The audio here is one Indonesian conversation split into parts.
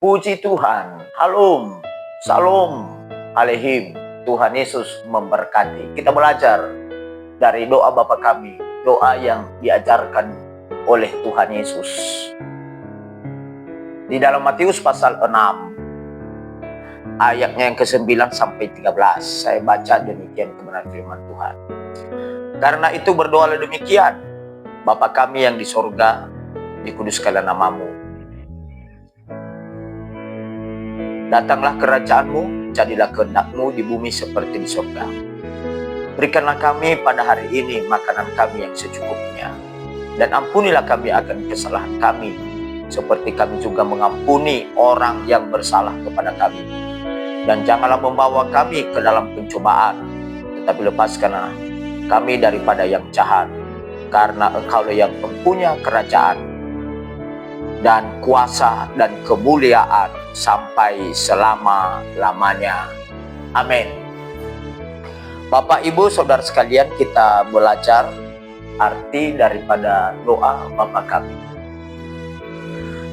Puji Tuhan. Halom. Salam. Alehim. Tuhan Yesus memberkati. Kita belajar dari doa Bapa kami. Doa yang diajarkan oleh Tuhan Yesus. Di dalam Matius pasal 6. Ayatnya yang ke-9 sampai 13. Saya baca demikian kebenaran firman Tuhan. Karena itu berdoalah demikian. Bapa kami yang di sorga, dikuduskanlah namamu. Datanglah kerajaanmu, jadilah kehendakmu di bumi seperti di sorga. Berikanlah kami pada hari ini makanan kami yang secukupnya. Dan ampunilah kami akan kesalahan kami, seperti kami juga mengampuni orang yang bersalah kepada kami. Dan janganlah membawa kami ke dalam pencobaan, tetapi lepaskanlah kami daripada yang jahat. Karena Engkaulah yang mempunyai kerajaan dan kuasa dan kemuliaan sampai selama-lamanya. Amin. Bapak, Ibu, Saudara sekalian, kita belajar arti daripada doa Bapa kami.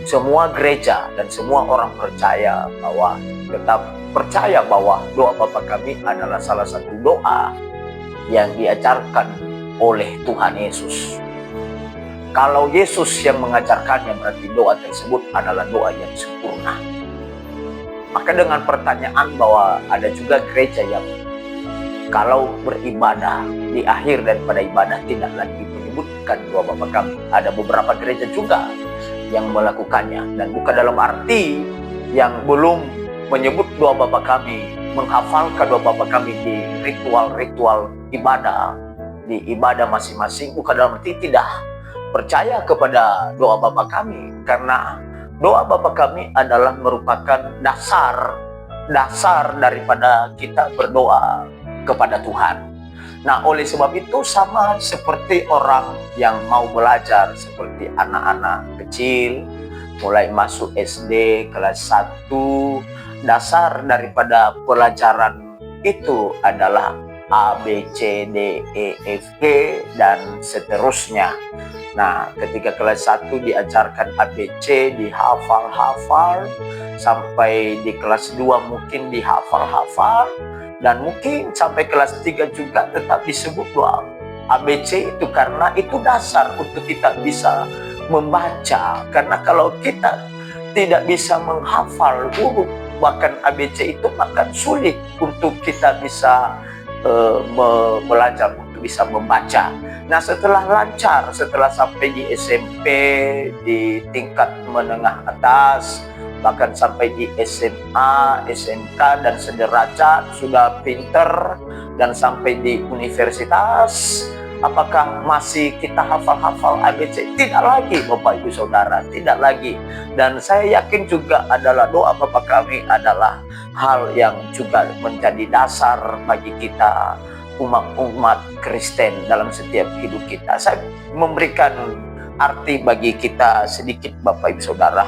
Semua gereja dan semua orang percaya bahwa tetap percaya bahwa doa Bapa kami adalah salah satu doa yang diajarkan oleh Tuhan Yesus. Kalau Yesus yang mengajarkannya, berarti doa tersebut adalah doa yang sempurna. Maka dengan pertanyaan bahwa ada juga gereja yang kalau beribadah di akhir daripada ibadah tidak lagi menyebutkan doa Bapa kami. Ada beberapa gereja juga yang melakukannya, dan bukan dalam arti yang belum menyebut doa Bapa kami, menghafalkan doa Bapa kami di ritual-ritual ibadah, di ibadah masing-masing, bukan dalam arti tidak percaya kepada doa Bapa kami, karena doa Bapa kami adalah merupakan dasar daripada kita berdoa kepada Tuhan. Nah, oleh sebab itu sama seperti orang yang mau belajar, seperti anak-anak kecil mulai masuk SD kelas 1, dasar daripada pelajaran itu adalah A, B, C, D, E, F, G, dan seterusnya. Nah, ketika kelas 1 diajarkan ABC, dihafal-hafal, sampai di kelas 2 mungkin dihafal-hafal, dan mungkin sampai kelas 3 juga tetap disebut doa ABC itu, karena itu dasar untuk kita bisa membaca. Karena kalau kita tidak bisa menghafal huruf bahkan ABC itu, maka sulit untuk kita bisa belajar untuk bisa membaca. Nah, setelah lancar, setelah sampai di SMP, di tingkat menengah atas, bahkan sampai di SMA, SMK, dan sederajat, sudah pinter, dan sampai di universitas, apakah masih kita hafal-hafal ABC? Tidak lagi, Bapak Ibu Saudara, tidak lagi. Dan saya yakin juga adalah doa Bapa kami adalah hal yang juga menjadi dasar bagi kita umat Kristen dalam setiap hidup kita. Saya memberikan arti bagi kita sedikit, Bapak Ibu Saudara,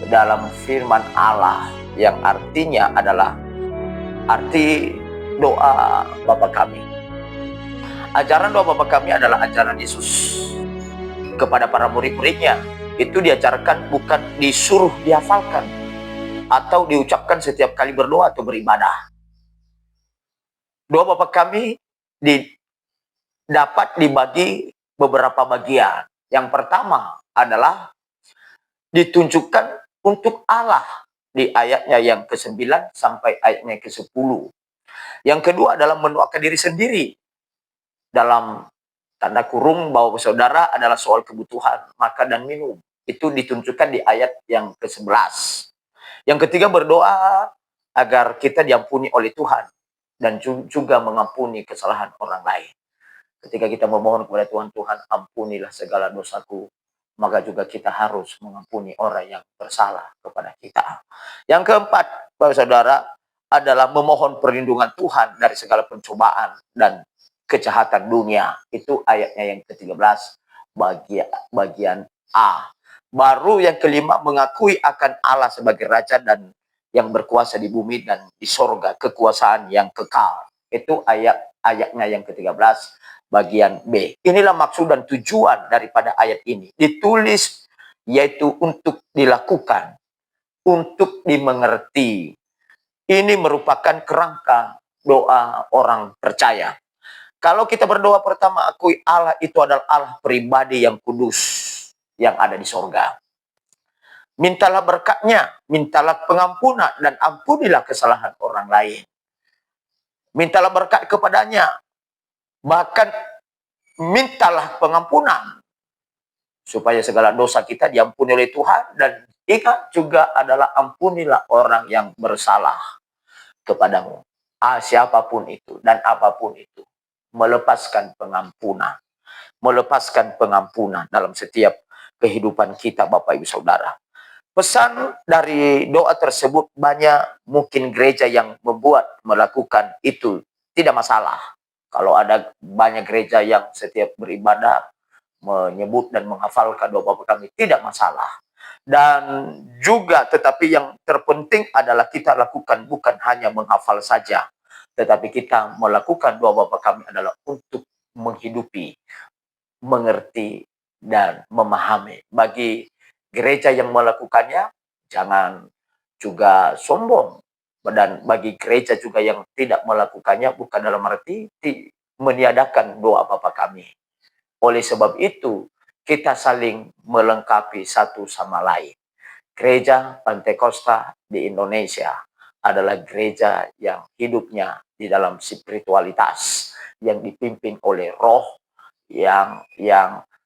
dalam firman Allah yang artinya adalah arti doa Bapa kami. Ajaran doa Bapa kami adalah ajaran Yesus kepada para murid-muridnya. Itu diajarkan, bukan disuruh dihafalkan atau diucapkan setiap kali berdoa atau beribadah. Doa Bapa kami dapat dibagi beberapa bagian. Yang pertama adalah ditunjukkan untuk Allah di ayatnya yang ke-9 sampai ayatnya ke-10. Yang kedua adalah mendoakan diri sendiri, dalam tanda kurung bahwa saudara adalah soal kebutuhan makan dan minum. Itu ditunjukkan di ayat yang ke-11. Yang ketiga, berdoa agar kita diampuni oleh Tuhan dan juga mengampuni kesalahan orang lain. Ketika kita memohon kepada Tuhan, Tuhan ampunilah segala dosaku, maka juga kita harus mengampuni orang yang bersalah kepada kita. Yang keempat, Bapak Saudara, adalah memohon perlindungan Tuhan dari segala pencobaan dan kejahatan dunia. Itu ayatnya yang ke-13, bagian A. Baru yang kelima, mengakui akan Allah sebagai Raja dan yang berkuasa di bumi dan di sorga, kekuasaan yang kekal. Itu ayatnya yang ke-13, bagian B. Inilah maksud dan tujuan daripada ayat ini. Ditulis yaitu untuk dilakukan untuk dimengerti. Ini merupakan kerangka doa orang percaya. Kalau kita berdoa pertama, akui Allah itu adalah Allah pribadi yang kudus yang ada di sorga. Mintalah berkatnya, mintalah pengampunan, dan ampunilah kesalahan orang lain. Mintalah berkat kepadanya, bahkan mintalah pengampunan, supaya segala dosa kita diampuni oleh Tuhan. Dan ingat juga adalah ampunilah orang yang bersalah kepadamu. Siapapun itu dan apapun itu. Melepaskan pengampunan. Melepaskan pengampunan dalam setiap kehidupan kita, Bapak Ibu Saudara. Pesan dari doa tersebut, banyak mungkin gereja yang melakukan itu tidak masalah. Kalau ada banyak gereja yang setiap beribadah menyebut dan menghafalkan doa Bapa Kami, tidak masalah. Dan juga tetapi yang terpenting adalah kita lakukan bukan hanya menghafal saja, tetapi kita melakukan doa Bapa Kami adalah untuk menghidupi, mengerti, dan memahami. Bagi gereja yang melakukannya, jangan juga sombong. Dan bagi gereja juga yang tidak melakukannya, bukan dalam arti meniadakan doa Bapa Kami. Oleh sebab itu, kita saling melengkapi satu sama lain. Gereja Pantekosta di Indonesia adalah gereja yang hidupnya di dalam spiritualitas, yang dipimpin oleh roh, yang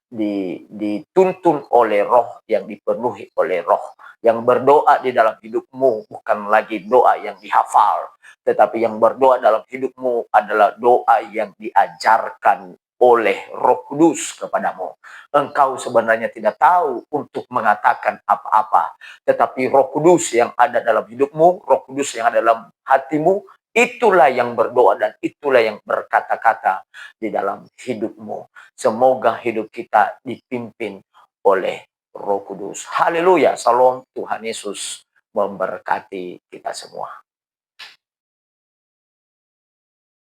dituntun oleh roh, yang dipenuhi oleh roh, yang berdoa di dalam hidupmu bukan lagi doa yang dihafal, tetapi yang berdoa dalam hidupmu adalah doa yang diajarkan oleh Roh Kudus kepadamu. Engkau sebenarnya tidak tahu untuk mengatakan apa-apa, tetapi Roh Kudus yang ada dalam hidupmu, Roh Kudus yang ada dalam hatimu, itulah yang berdoa dan itulah yang berkata-kata di dalam hidupmu. Semoga hidup kita dipimpin oleh Roh Kudus. Haleluya. Salam. Tuhan Yesus memberkati kita semua.